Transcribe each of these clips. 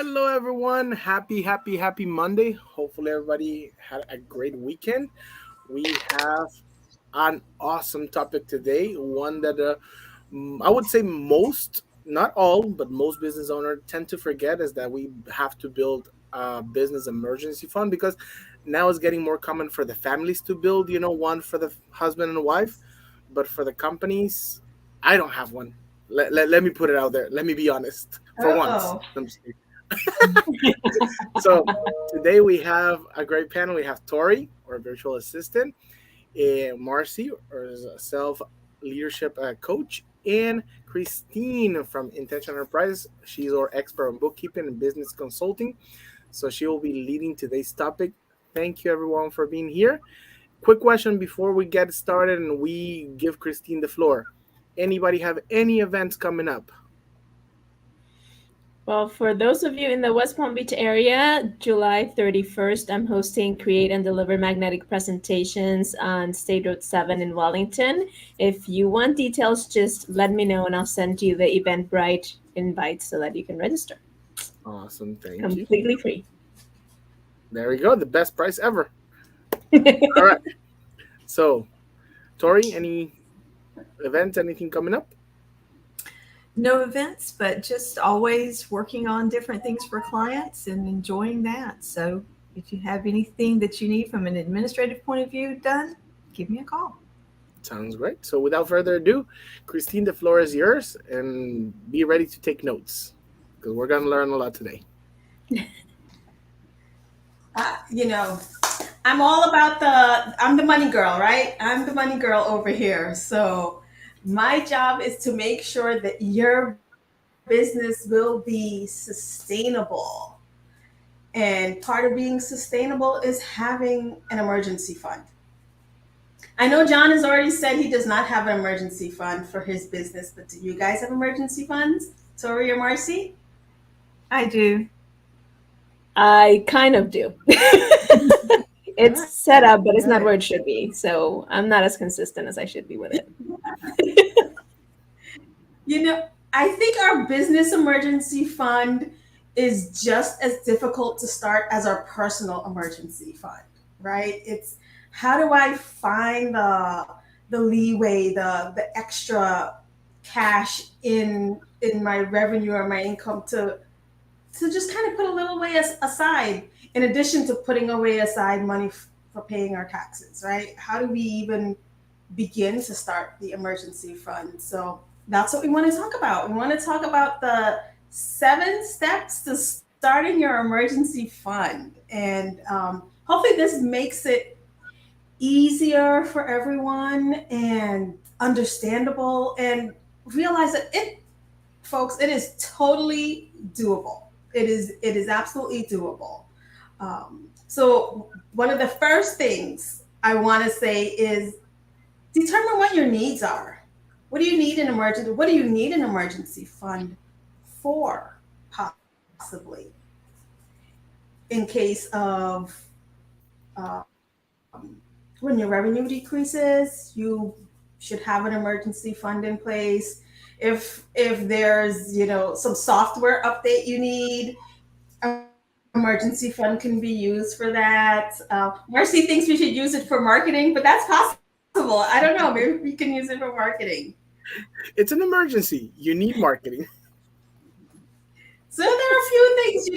Hello, everyone. Happy Monday. Hopefully, everybody had a great weekend. We have an awesome topic today, one that I would say most, not all, but most business owners tend to forget is that we have to build a business emergency fund because now it's getting more common for the families to build, one for the husband and wife, but for the companies, I don't have one. Let me put it out there. Let me be honest for once. Uh-oh. I'm just so today we have a great panel. We have Tori, our virtual assistant, and Marcy, our self leadership coach, and Christine from Intentional Enterprise. She's our expert on bookkeeping and business consulting. So she will be leading today's topic. Thank you, everyone, for being here. Quick question before we get started and we give Christine the floor. Anybody have any events coming up? Well, for those of you in the West Palm Beach area, July 31st, I'm hosting Create and Deliver Magnetic Presentations on State Road 7 in Wellington. If you want details, just let me know and I'll send you the Eventbrite invite so that you can register. Awesome. Thank you. Completely free. There we go. The best price ever. All right. So, Tori, any events, anything coming up? No events, but just always working on different things for clients and enjoying that. So if you have anything that you need from an administrative point of view done, give me a call. Sounds great. So, without further ado, Christine, the floor is yours, and be ready to take notes because we're going to learn a lot today. You know, I'm the money girl, right? I'm the money girl over here. So my job is to make sure that your business will be sustainable. And part of being sustainable is having an emergency fund. I know John has already said he does not have an emergency fund for his business, but do you guys have emergency funds, Tori or Marcy? I do. I kind of do. All It's right. set up, but it's not Good. where it should be. So I'm not as consistent as I should be with it. You know, I think our business emergency fund is just as difficult to start as our personal emergency fund, right? It's how do I find the leeway, the extra cash in my revenue or my income to just kind of put a little way aside in addition to putting away aside money for paying our taxes, right? How do we even begin to start the emergency fund? So that's what we want to talk about. We want to talk about the 7 steps to starting your emergency fund. And hopefully, this makes it easier for everyone and understandable and realize that folks, it is totally doable. It is absolutely doable. So one of the first things I want to say is determine what your needs are. What do you need an emergency? What do you need an emergency fund for? Possibly, in case of when your revenue decreases, you should have an emergency fund in place. If there's some software update you need, emergency fund can be used for that. Marcy thinks we should use it for marketing, but that's possible. I don't know. Maybe we can use it for marketing. It's an emergency. You need marketing. So there are a few things,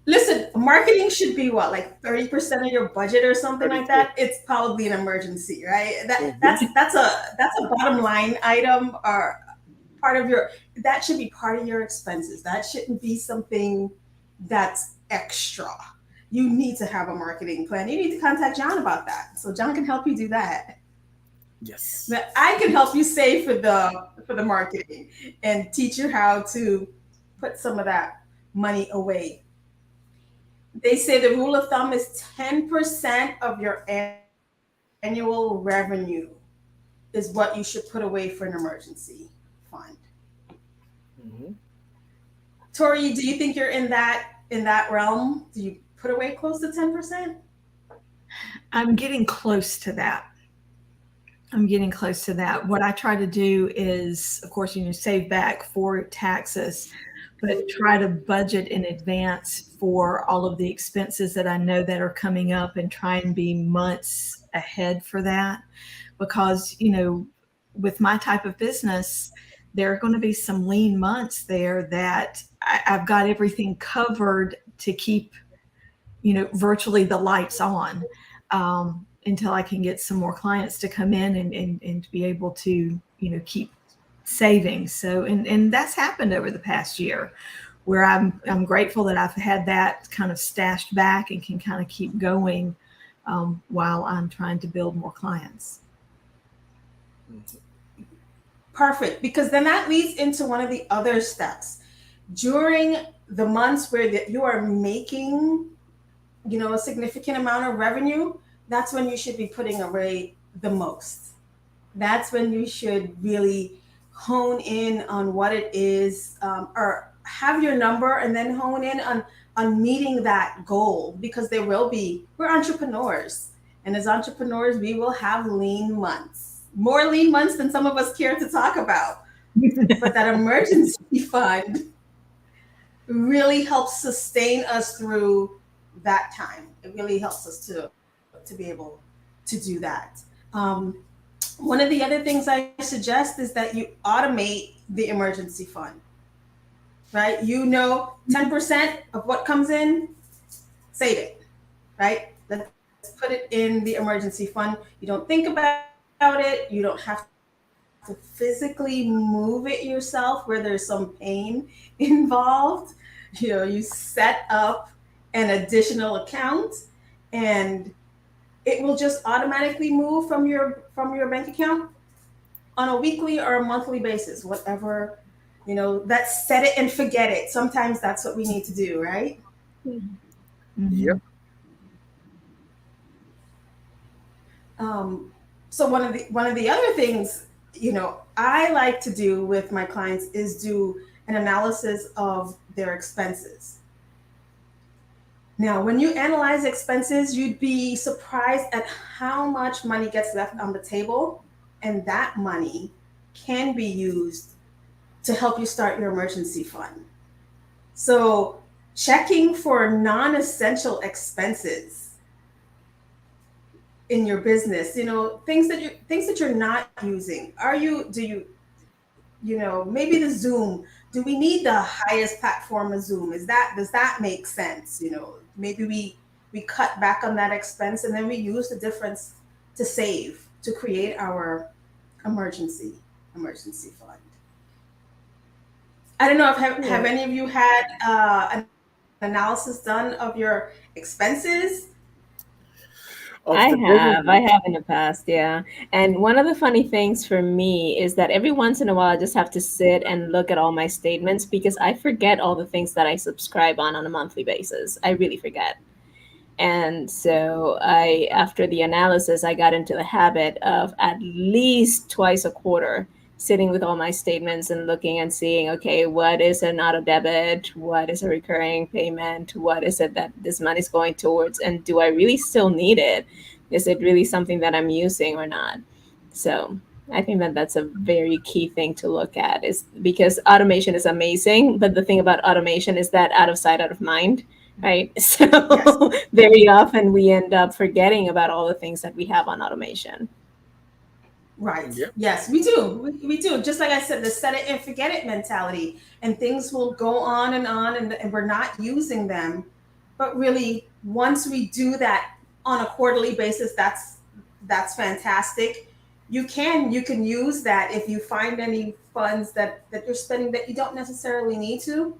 listen, marketing should be what, like 30% of your budget or something like 32. that. It's probably an emergency, right? That Mhm. that's that's a bottom line item or part of your that should be part of your expenses. That shouldn't be something that's extra. You need to have a marketing plan. You need to contact John about that. So John can help you do that. Yes. But I can help you save for the marketing and teach you how to put some of that money away. They say the rule of thumb is 10% of your annual revenue is what you should put away for an emergency fund. Hmm. Tori, do you think you're in that realm? Do you put away close to 10%? I'm getting close to that. I'm getting close to that. What I try to do is, of course, save back for taxes. but try to budget in advance for all of the expenses that I know that are coming up and try and be months ahead for that. Because, with my type of business, there are going to be some lean months there that I've got everything covered to keep, virtually the lights on, until I can get some more clients to come in and to be able to, keep savings. So, and that's happened over the past year, where I'm grateful that I've had that kind of stashed back and can kind of keep going, while I'm trying to build more clients. Perfect, because then that leads into one of the other steps. During the months where you are making, a significant amount of revenue, that's when you should be putting away the most. That's when you should really hone in on what it is, or have your number and then hone in on meeting that goal, because we're entrepreneurs, and as entrepreneurs we will have lean months, more lean months than some of us care to talk about. But that emergency fund really helps sustain us through that time. It really helps us to be able to do that. One of the other things I suggest is that you automate the emergency fund, right? 10% of what comes in, save it, right? Let's put it in the emergency fund. You don't think about it. You don't have to physically move it yourself where there's some pain involved. You set up an additional account, and it will just automatically move from your bank account on a weekly or a monthly basis, whatever. That's set it and forget it. Sometimes that's what we need to do, right? Yep. So one of the other things, I like to do with my clients is do an analysis of their expenses. Now, when you analyze expenses, you'd be surprised at how much money gets left on the table, and that money can be used to help you start your emergency fund. So, checking for non-essential expenses in your business, things that you're not using. Maybe the Zoom. Do we need the highest platform of Zoom? Does that make sense? Maybe we cut back on that expense, and then we use the difference to save, to create our emergency fund. I don't know if have any of you had an analysis done of your expenses? Of I the business. have. I have in the past, yeah. And one of the funny things for me is that every once in a while I just have to sit and look at all my statements because I forget all the things that I subscribe on a monthly basis. I really forget. And so after the analysis, I got into the habit of at least twice a quarter sitting with all my statements and looking and seeing, okay, what is an auto debit? What is a recurring payment? What is it that this money is going towards? And do I really still need it? Is it really something that I'm using or not? So I think that that's a very key thing to look at, is because automation is amazing, but the thing about automation is that out of sight, out of mind, right? Yes. So very often we end up forgetting about all the things that we have on automation. Right. Yep. Yes, we do. We do. Just like I said, the set it and forget it mentality. And things will go on, and we're not using them. But really, once we do that on a quarterly basis, that's fantastic. You can use that if you find any funds that you're spending that you don't necessarily need to.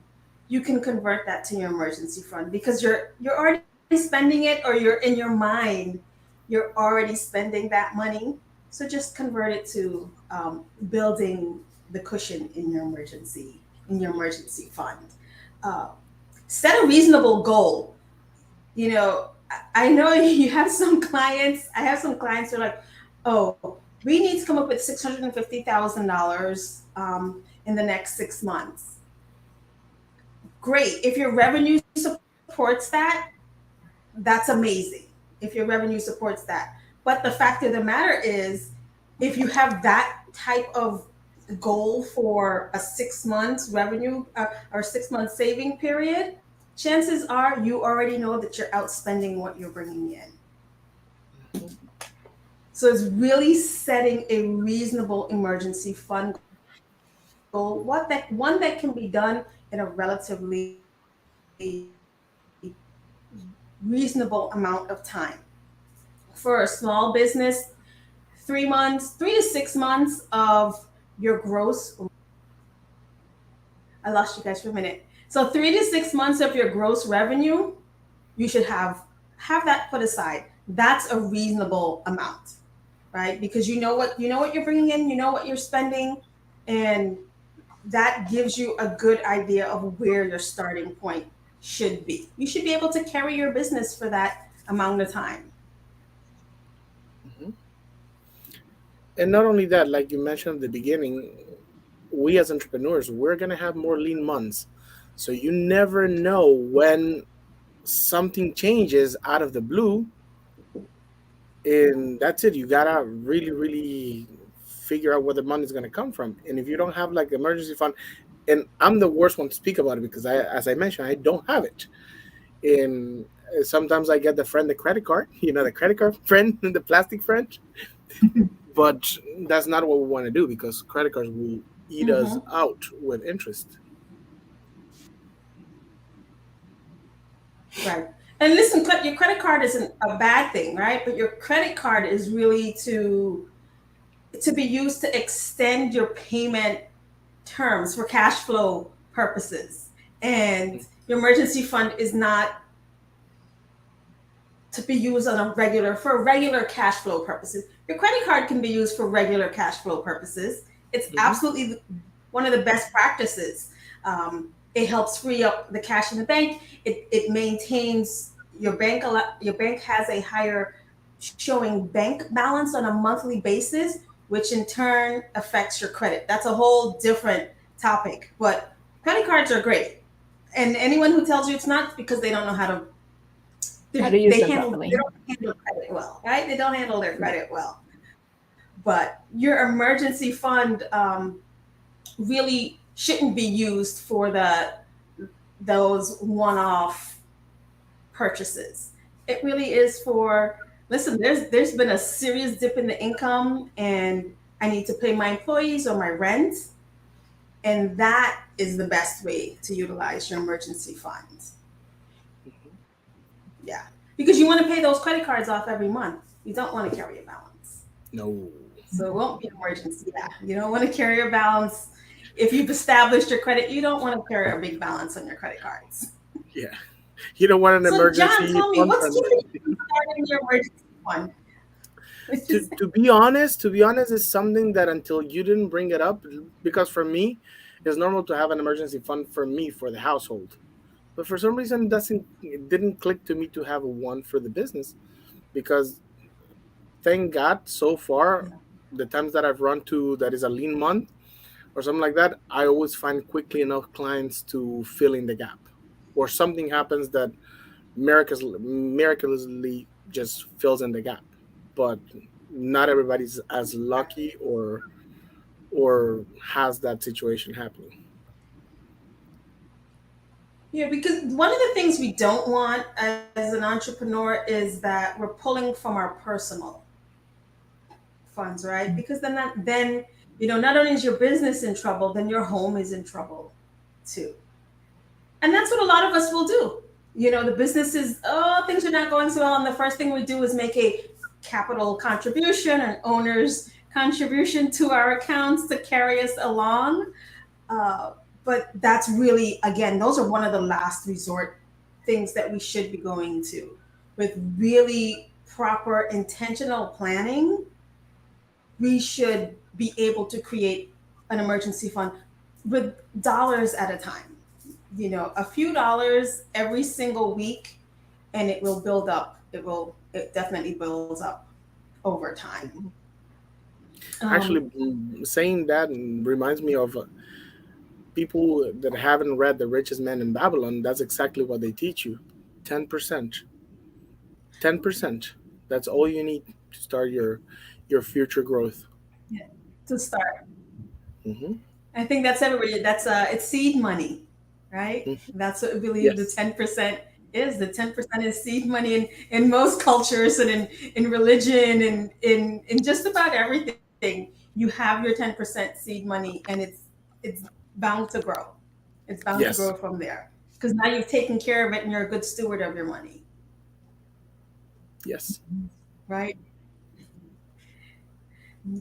You can convert that to your emergency fund, because you're already spending it, or you're in your mind, you're already spending that money. So just convert it to building the cushion in your emergency fund. Uh, Set a reasonable goal. I know you have some clients. I have some clients who are like, "Oh, we need to come up with $650,000 in the next 6 months." Great. If your revenue supports that, that's amazing. If your revenue supports that. But the fact of the matter is, if you have that type of goal for a 6 months revenue or 6 month saving period, chances are you already know that you're outspending what you're bringing in. Mhm. So it's really setting a reasonable emergency fund goal, one that can be done in a relatively reasonable amount of time. For a small business, 3 months, 3 to 6 months of your gross. I lost you guys for a minute. So 3 to 6 months of your gross revenue, you should have that put aside. That's a reasonable amount, right? Because you know what you're bringing in, you know what you're spending, and that gives you a good idea of where your starting point should be. You should be able to carry your business for that amount of time. Mhm. And not only that, like you mentioned at the beginning, we as entrepreneurs, we're going to have more lean months. So you never know when something changes out of the blue, and that's it. You gotta really, really figure out where the money's gonna come from. And if you don't have like emergency fund, and I'm the worst one to speak about it because as I mentioned, I don't have it. And sometimes I get the credit card, the credit card friend, the plastic friend. But that's not what we want to do because credit cards will eat us Mm-hmm. out with interest. Right. And listen, your credit card isn't a bad thing, right? But your credit card is really to be used to extend your payment terms for cash flow purposes. And your emergency fund is not to be used on a regular for regular cash flow purposes. Your credit card can be used for regular cash flow purposes. It's Hmm. absolutely one of the best practices. It helps free up the cash in the bank. It maintains your bank. Your bank has a higher showing bank balance on a monthly basis, which in turn affects your credit. That's a whole different topic. But credit cards are great, and anyone who tells you it's not, because they don't know how to How to use they them handle they properly. don't handle credit well, right? They don't handle their Yeah. credit well. But your emergency fund really shouldn't be used for those one-off purchases. It really is for, listen, there's been a serious dip in the income and I need to pay my employees or my rent, and that is the best way to utilize your emergency funds. Yeah, because you want to pay those credit cards off every month. You don't want to carry a balance. No. So it won't be an emergency. Yeah, you don't want to carry a balance. If you've established your credit, you don't want to carry a big balance on your credit cards. Yeah. You don't want an So John, emergency tell me, fund what's for keeping emergency. you from starting your emergency fund? Which is To be honest, it's something that until you didn't bring it up, because for me, it's normal to have an emergency fund for me for the household. But for some reason, it didn't click to me to have one for the business because thank God so far, the times that I've run to that is a lean month or something like that, I always find quickly enough clients to fill in the gap, or something happens that miraculously just fills in the gap. But not everybody's as lucky or has that situation happening. yeah, because one of the things we don't want as an entrepreneur is that we're pulling from our personal funds, right? Because then not only is your business in trouble, then your home is in trouble too. And that's what a lot of us will do. The business is, oh, things are not going so well, and the first thing we do is make a capital contribution, an owner's contribution to our accounts to carry us along. uh, but that's really, again, those are one of the last resort things that we should be going to. With really proper intentional planning, we should be able to create an emergency fund with dollars at a time. A few dollars every single week, and it will build up. It definitely builds up over time. Mhm. Um, Actually, saying that reminds me of people that haven't read The Richest Man in Babylon. That's exactly what they teach you. 10%. 10%. That's all you need to start your future growth. to start. Mm-hmm. I think that's everybody. That's it's seed money, right? Mm-hmm. That's what I believe the Yes. 10% is. The 10% is seed money in most cultures and in religion and in just about everything. You have your 10% seed money and it's bound to grow. It's bound to grow Yes. from there. Because now you've taken care of it and you're a good steward of your money, Yes. right?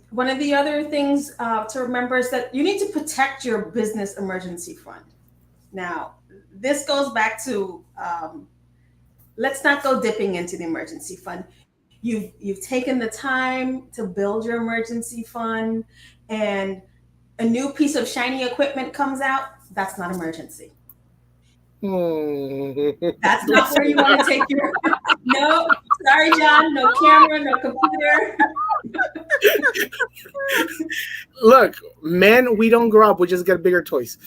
One of the other things to remember is that you need to protect your business emergency fund. Now, this goes back to let's not go dipping into the emergency fund. You've taken the time to build your emergency fund, and a new piece of shiny equipment comes out. That's not emergency. Hmm. That's not where you want to take your. No, sorry, John. No camera, no computer. Look, men, we don't grow up. We just get bigger toys.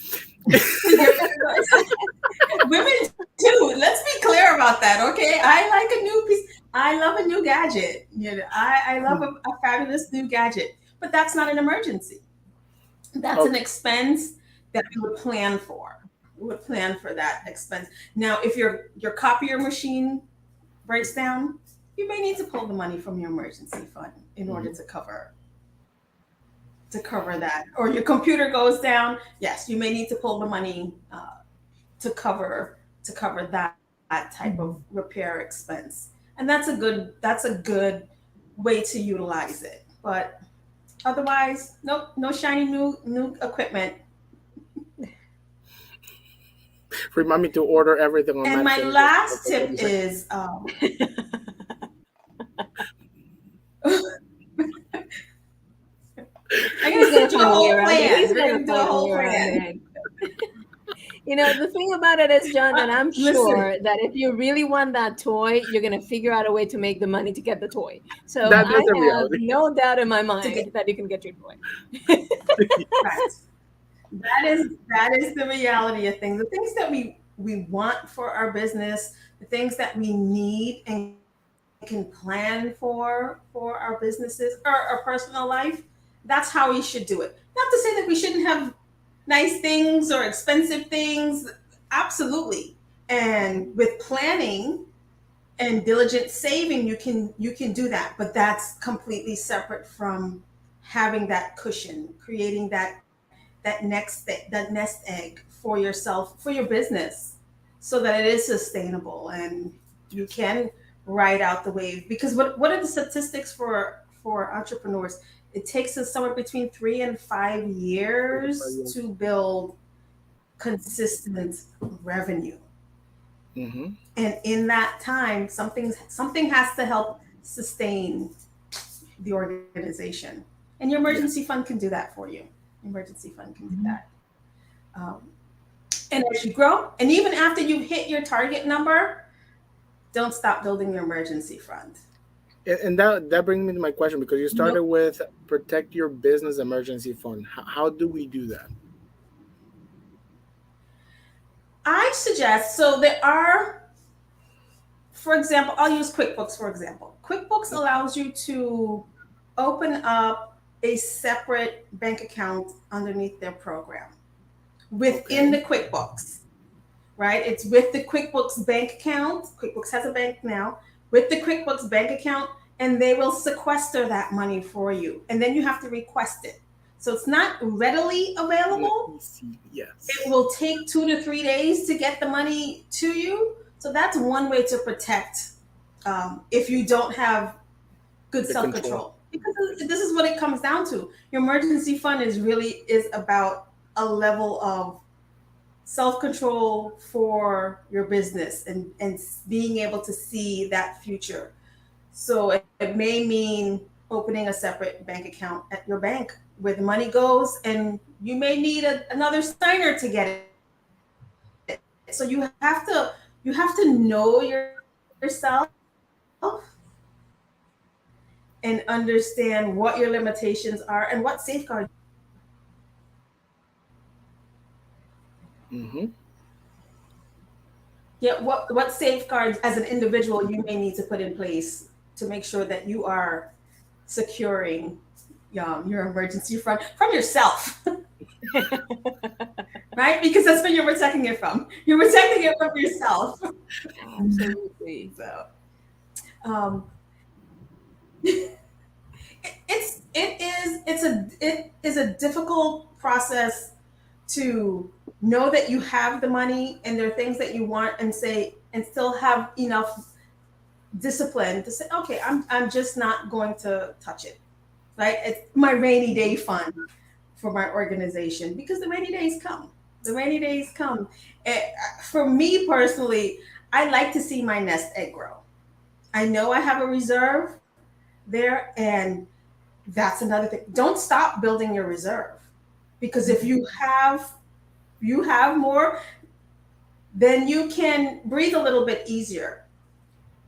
Women too. Let's be clear about that, okay? I like a new piece. I love a new gadget. I love a fabulous new gadget, but that's not an emergency. That's an Okay. expense that we would plan for. We would plan for that expense. Now, if your copier machine breaks down, you may need to pull the money from your emergency fund in order Hmm. to cover that. Or your computer goes down. Yes, you may need to pull the money to cover that type of repair expense. And that's a good way to utilize it. But otherwise, nope, no shiny new equipment. Remind me to order everything on And my mannequin in last like tip 30 seconds. is I'm He's gonna gonna do a find a way whole around it. plan. He's We're gonna gonna do a find a way whole around plan. it. The thing about it is, John, that I'm Listen, sure that if you really want that toy, you're gonna figure out a way to make the money to get the toy. So I That's a have reality. no doubt in my to get mind that you can get your toy. right. That is the reality of things. The things that we want for our business, the things that we need and can plan for our businesses or our personal life. That's how we should do it. Not to say that we shouldn't have nice things or expensive things. Absolutely. And with planning and diligent saving, you can do that. But that's completely separate from having that cushion, creating that nest egg for yourself, for your business, so that it is sustainable and you Yes. can ride out the wave. Because what are the statistics for entrepreneurs? It takes us somewhere between 3 and 5 years 35 years. to build consistent revenue. Mm-hmm. And in that time, something has to help sustain the organization. And your emergency Yes. fund can do that for you. Emergency fund can do Mhm. that. Um, and as you grow, and even after you hit your target number, don't stop building your emergency fund. And that brings me to my question, because you Nope. started with protect your business emergency fund. How do we do that? I suggest, so there are, for example, I'll use QuickBooks for example. QuickBooks allows you to open up a separate bank account underneath their program within Okay. the QuickBooks, right? It's with the QuickBooks bank account. QuickBooks has a bank now. With the QuickBooks bank account, and they will sequester that money for you. And then you have to request it. So it's not readily Let available. me see. It Yes. will take 2 to 3 days to get the money to you. So that's one way to protect if you don't have good The self control. control. Because this is what it comes down to. Your emergency fund is about a level of self control for your business and being able to see that future. So it may mean opening a separate bank account at your bank where the money goes, and you may need another signer to get it. So you have to know yourself and understand what your limitations are and what safeguards you have. Mm-hmm. Yeah, what safeguards as an individual you may need to put in place to make sure that you are securing your emergency fund from yourself, right? Because that's what you're protecting it from. You're protecting it from yourself. Absolutely. So, um, it is a difficult process to know that you have the money and there are things that you want and say and still have enough discipline to say, okay, I'm just not going to touch it. Right? It's my rainy day fund for my organization because the rainy days come. The rainy days come. Eh, for me personally, I like to see my nest egg grow. I know I have a reserve there, and that's another thing. Don't stop building your reserve because if you have more, then you can breathe a little bit easier.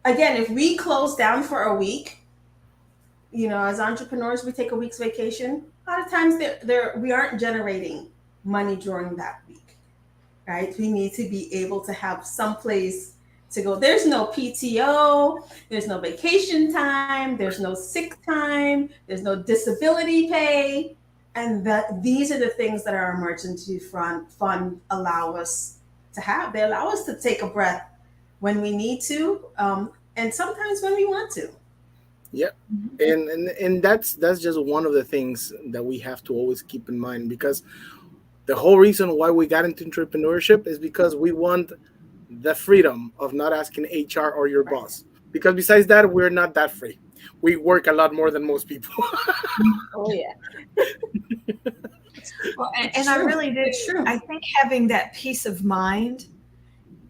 Again, if we close down for a week, as entrepreneurs, we take a week's vacation. A lot of times, we aren't generating money during that week, right? We need to be able to have some place to go. There's no PTO, there's no vacation time, there's no sick time, there's no disability pay, and that these are the things that our emergency fund allow us to have. They allow us to take a breath when we need to, and sometimes when we want to. Yeah, and that's just one of the things that we have to always keep in mind, because the whole reason why we got into entrepreneurship is because we want the freedom of not asking HR or your Right. boss. Because besides that, we're not that free. We work a lot more than most people. Oh yeah. Well, It's and I true. really do. It's true. I think having that peace of mind,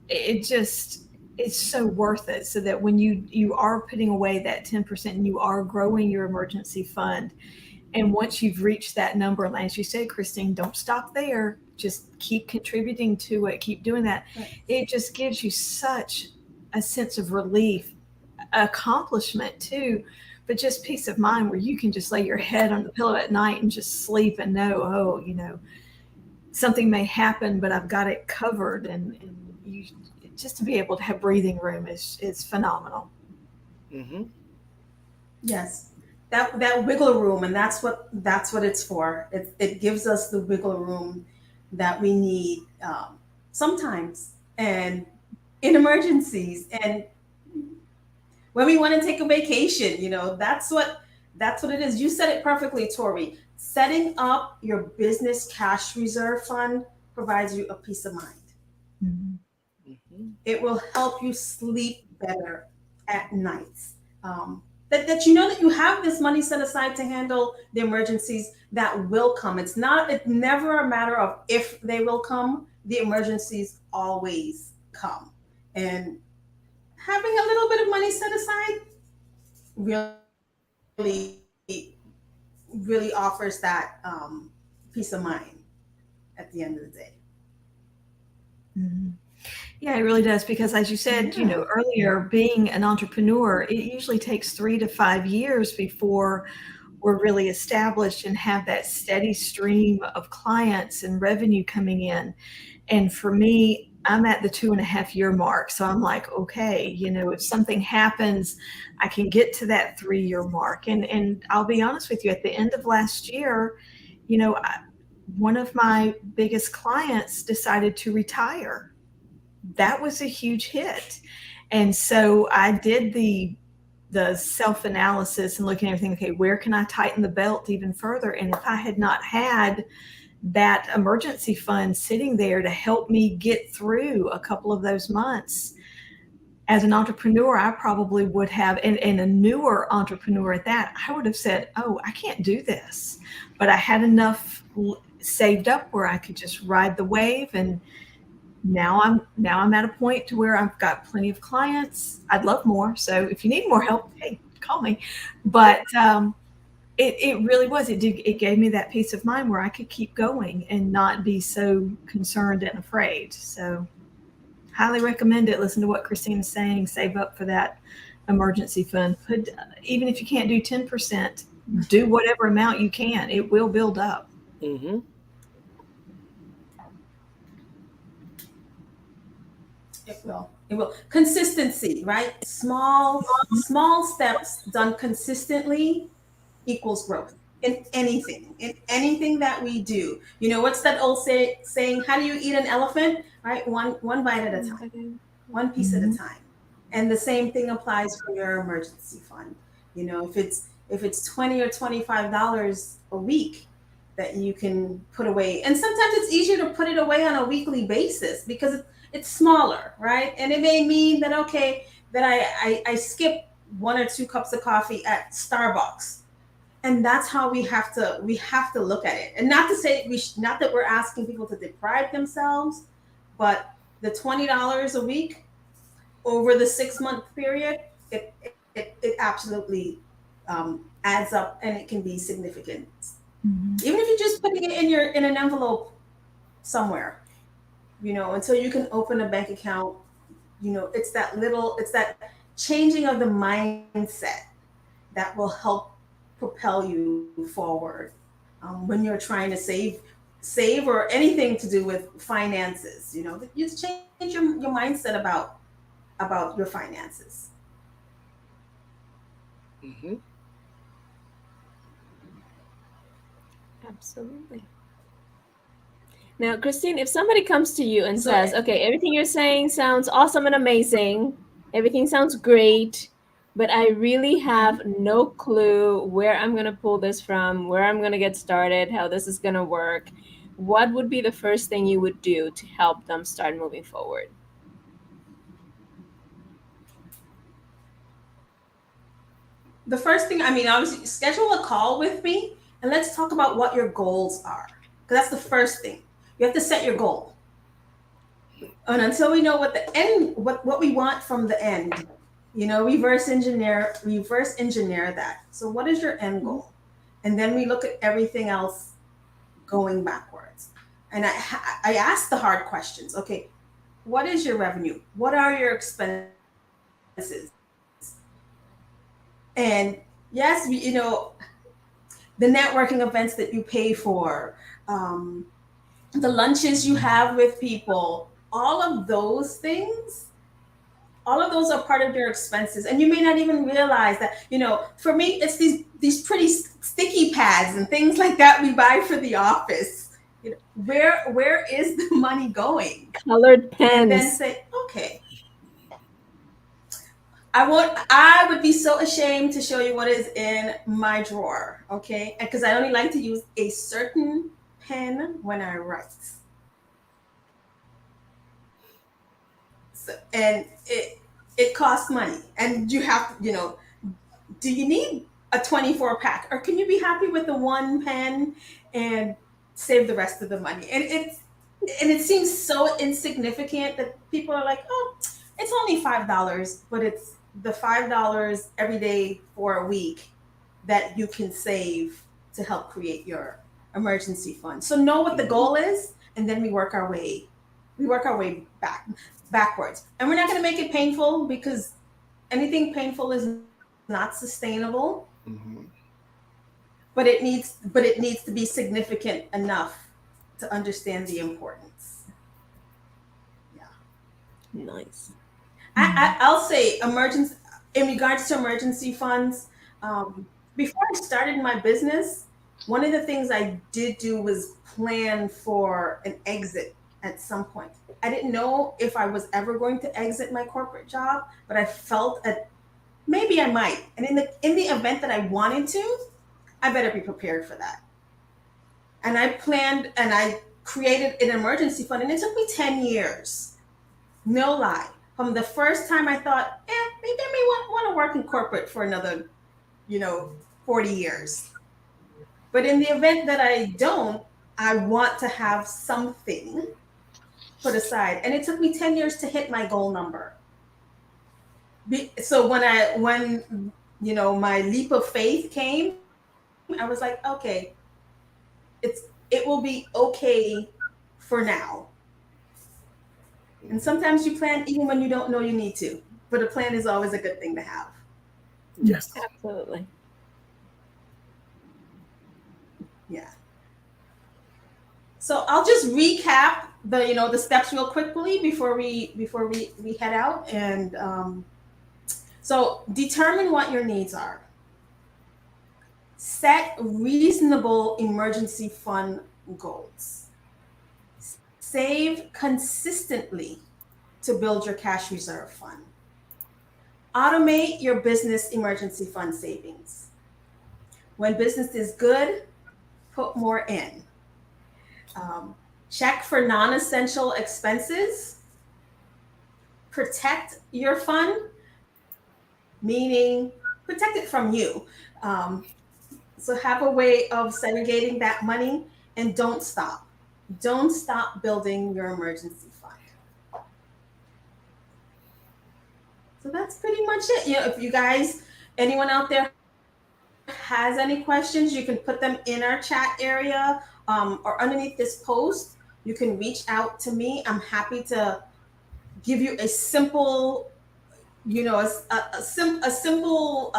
it just it's so worth it. So that when you are putting away that 10% and you are growing your emergency fund, and once you've reached that number, and as you said, Christine, don't stop there. Just keep contributing to it. Keep doing that. Right. It just gives you such a sense of relief, accomplishment too, but just peace of mind where you can just lay your head on the pillow at night and just sleep and know, oh, something may happen, but I've got it covered. And you just to be able to have breathing room is phenomenal. Hmm. Yes, that wiggle room, and that's what it's for. It gives us the wiggle room that we need sometimes, and in emergencies, and when we want to take a vacation. That's what it is. You said it perfectly, Tori. Setting up your business cash reserve fund provides you a peace of mind. Mhm. Hmm. It will help you sleep better at nights. That you know that you have this money set aside to handle the emergencies that will come. It's never a matter of if they will come. The emergencies always come. And having a little bit of money set aside really, really offers that peace of mind at the end of the day. Mhm. Yeah, it really does because as you said, Yeah. earlier, being an entrepreneur, it usually takes 3 to 5 years before we're really established and have that steady stream of clients and revenue coming in. And for me, I'm at the 2.5 year mark. So I'm like, okay, if something happens, I can get to that 3 year mark. And I'll be honest with you, at the end of last year, you know, I, one of my biggest clients decided to retire. That was a huge hit. And so I did the self analysis and looking at everything. Okay, where can I tighten the belt even further? And if I had not had that emergency fund sitting there to help me get through a couple of those months, as an entrepreneur, I probably would have, and a newer entrepreneur at that, I would have said, oh, I can't do this. But I had enough saved up where I could just ride the wave. And now I'm at a point to where I've got plenty of clients. I'd love more. So if you need more help, hey, call me. But it really was. It gave me that peace of mind where I could keep going and not be so concerned and afraid. So highly recommend it. Listen to what Christina's saying. Save up for that emergency fund. Put even if you can't do 10%, do whatever amount you can. It will build up. Hmm. It will. It will. Consistency, right? Small steps done consistently equals growth. in anything that we do. You know, what's that old saying? How do you eat an elephant? Right, one bite at a time, one piece at a Mhm. time. And the same thing applies for your emergency fund. You know, if it's $20 or $25 a week that you can put away, and sometimes it's easier to put it away on a weekly basis because it's smaller, right? And it may mean that okay, that I skip 1 or 2 cups of coffee at Starbucks, and that's how we have to look at it. And not to say not that we're asking people to deprive themselves, but the $20 a week over the 6 month period, it absolutely adds up, and it can be significant. Mhm. Even if you're just putting it in an envelope somewhere, you know, until you can open a bank account. You know, it's that changing of the mindset that will help propel you forward when you're trying to save or anything to do with finances. You know, you change your mindset about your finances. Hmm. Absolutely. Now, Christine, if somebody comes to you and So says, okay, everything you're saying sounds awesome and amazing, everything sounds great, but I really have no clue where I'm going to pull this from, where I'm going to get started, how this is going to work, what would be the first thing you would do to help them start moving forward? the first thing, I mean, obviously, schedule a call with me and let's talk about what your goals are. Because that's the first thing. You have to set your goal. And until we know what the end, what we want from the end, you know, reverse engineer that. So what is your end Mhm. goal? And then we look at everything else going backwards. And I ask the hard questions. Okay, what is your revenue? What are your expenses? And yes, the networking events that you pay for, um, the lunches you have with people, all of those are part of your expenses, and you may not even realize that. You know, for me, it's these pretty sticky pads and things like that we buy for the office. You know, where is the money going? Colored And then pens. say, okay, I would be so ashamed to show you what is in my drawer, okay? Because I only like to use a certain pen when I write. So, and it costs money, and you have to, you know, do you need a 24 pack, or can you be happy with the one pen and save the rest of the money? And it seems so insignificant that people are like, oh, it's only $5, but it's the $5 every day for a week that you can save to help create your emergency fund. So know what the Hmm. goal is, and then we work our way backwards. And we're not going to make it painful, because anything painful is not sustainable, Hmm. but it needs to be significant enough to understand the importance. Yeah. Nice. Mhm. I'll say emergency in regards to emergency funds. Um, Before I started my business, one of the things I did do was plan for an exit at some point. I didn't know if I was ever going to exit my corporate job, but I felt that maybe I might. And in the event that I wanted to, I better be prepared for that. And I planned and I created an emergency fund, and it took me 10 years. No lie. From the first time I thought, maybe I may want to work in corporate for another, 40 years. But in the event that I don't, I want to have something put aside. And it took me 10 years to hit my goal number. So when my leap of faith came, I was like, okay, it will be okay for now. And Hmm. sometimes you plan even when you don't know you need to. But a plan is always a good thing to have. Yes. Absolutely. Yeah. So I'll just recap the steps real quickly before we head out. And so determine what your needs are. Set reasonable emergency fund goals. Save consistently to build your cash reserve fund. Automate your business emergency fund savings. When business is good, put more in. Um, Check for non essential expenses. Protect your fund, meaning protect it from you. Um, so have a way of segregating that money and don't stop. Don't stop building your emergency fund. So that's pretty much it. If you guys, anyone out there has any questions, you can put them in our chat area or underneath this post. You can reach out to me. I'm happy to give you a simple, a simple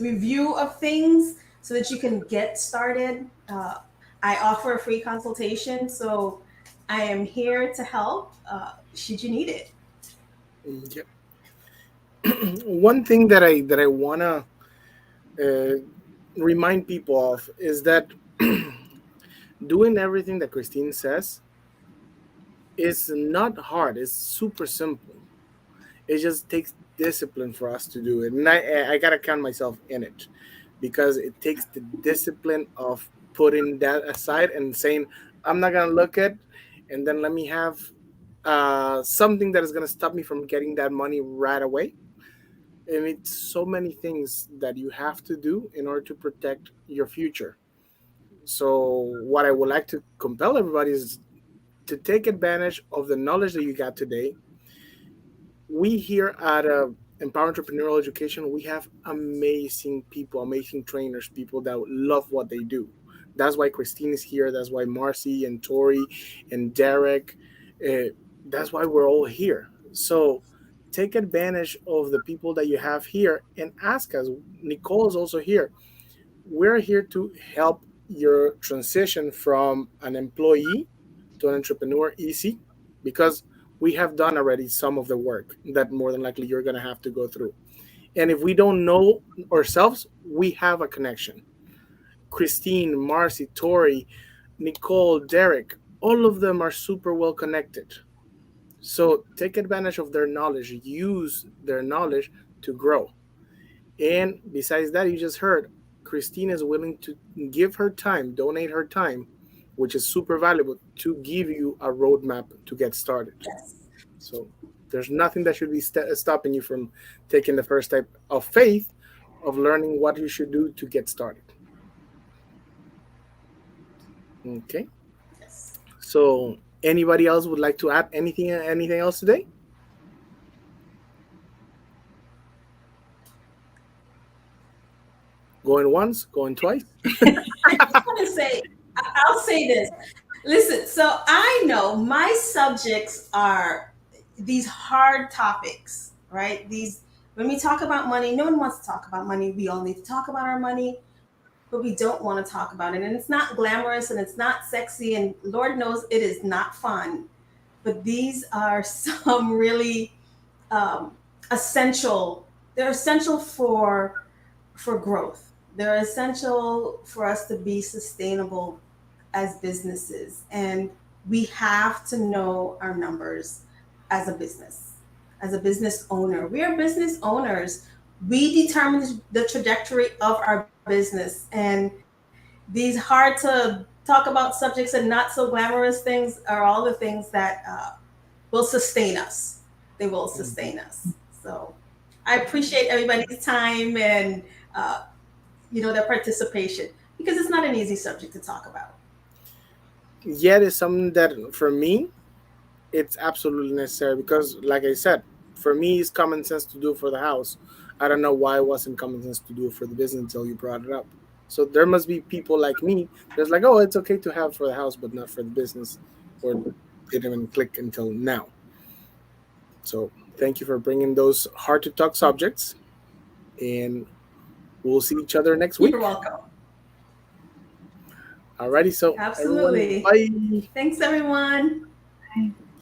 review of things so that you can get started. I offer a free consultation, so I am here to help should you need it. Yeah. One thing that I wanna uh, remind people of is that doing everything that Christine says is not hard. It's super simple. It just takes discipline for us to do it, and I gotta count myself in it because it takes the discipline of putting that aside and saying I'm not gonna look at, and then let me have something that is gonna stop me from getting that money right away. And it's so many things that you have to do in order to protect your future. So what I would like to compel everybody is to take advantage of the knowledge that you got today. We here at Empower Entrepreneurial Education, we have amazing people, amazing trainers, people that love what they do. That's why Christine is here. That's why Marcy and Tori and Derek. Uh, that's why we're all here. So take advantage of the people that you have here and ask us. Nicole is also here. We're here to help your transition from an employee to an entrepreneur easy because we have done already some of the work that more than likely you're going to have to go through. And if we don't know ourselves, we have a connection. Christine, Marcy, Tori, Nicole, Derek, all of them are super well connected. So take advantage of their knowledge, use their knowledge to grow. And besides that, you just heard Christine is willing to give her time, donate her time, which is super valuable, to give you a roadmap to get started. Yes. So there's nothing that should be stopping you from taking the first step of faith of learning what you should do to get started. Okay. Yes. So anybody else would like to add anything else today? Going once, going twice. I just want to say, I'll say this. Listen, so I know my subjects are these hard topics, right? These, when we talk about money, no one wants to talk about money. We all need to talk about our money, but we don't want to talk about it. And it's not glamorous and it's not sexy, and Lord knows it is not fun. But these are some really um, essential. They're essential for growth. They're essential for us to be sustainable as businesses. And we have to know our numbers as a business, as a business owner. We are business owners. We determine the trajectory of our business. And these hard to talk about subjects and not so glamorous things are all the things that will sustain us. They will sustain us. So I appreciate everybody's time and their participation because it's not an easy subject to talk about. Yet it's something that for me it's absolutely necessary because like I said, for me it's common sense to do for the house. I don't know why it wasn't common sense to do it for the business until you brought it up. So there must be people like me that's like, oh, it's okay to have for the house but not for the business, or it didn't even click until now. So thank you for bringing those hard to talk subjects, and we'll see each other next You're week. welcome. Alrighty, so everyone, Absolutely. bye. Thanks, everyone. Bye.